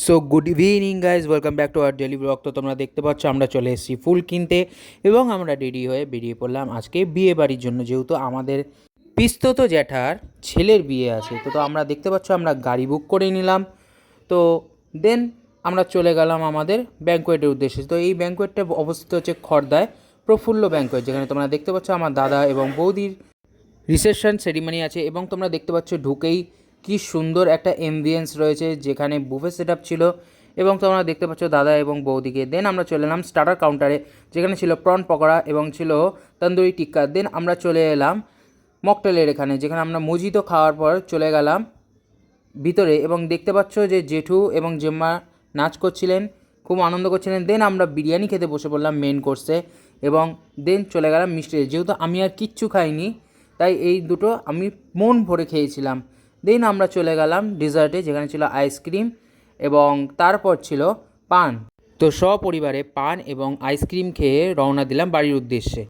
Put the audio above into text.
So good evening guys, welcome back to our daily blog. তো তোমরা দেখতে পাচ্ছ আমরা চলে এসেছি ফুল কিনতে এবং আমরা রেডি হয়ে বেরিয়ে পড়লাম আজকে বিয়ে বাড়ির জন্য, যেহেতু আমাদের পিস্তত জ্যাঠার ছেলের বিয়ে আছে। তো আমরা দেখতে পাচ্ছ আমরা গাড়ি বুক করে নিলাম। তো দেন আমরা চলে গেলাম আমাদের ব্যাঙ্কোয়েটের উদ্দেশ্যে। তো এই ব্যাঙ্কোয়েটটা অবস্থিত হচ্ছে খড়দায় প্রফুল্ল ব্যাঙ্কোয়েট, যেখানে তোমরা দেখতে পাচ্ছ আমার দাদা এবং বৌদির রিসেপশন সেরিমনি আছে। এবং তোমরা দেখতে পাচ্ছ ঢুকেই কি সুন্দর একটা এমবিয়েন্স রয়েছে, যেখানে বুফে সেট আপ ছিল। এবং তোমরা দেখতে পাচ্ছ দাদা এবং বৌদিকে। দেন আমরা চলে এলাম স্টার্টার কাউন্টারে, যেখানে ছিল প্রন পকোড়া এবং ছিল তন্দুরি টিক্কা। দেন আমরা চলে এলাম মকটেলের এখানে, যেখানে আমরা মজিতো খাওয়ার পর চলে গেলাম ভিতরে। এবং দেখতে পাচ্ছ যে জেঠু এবং জেম্মা নাচ করছিলেন, খুব আনন্দ করছিলেন। দেন আমরা বিরিয়ানি খেতে বসে পড়লাম মেন কোর্সে। এবং দেন চলে গেলাম মিষ্টি, যেহেতু আমি আর কিচ্ছু খাইনি তাই এই দুটো আমি মন ভরে খেয়েছিলাম। দেন আমরা চলে গেলাম ডেজার্টে, যেখানে ছিল আইসক্রিম এবং তারপর ছিল পান। তো সপরিবারে পান এবং আইসক্রিম খেয়ে রওনা দিলাম বাড়ির উদ্দেশ্যে।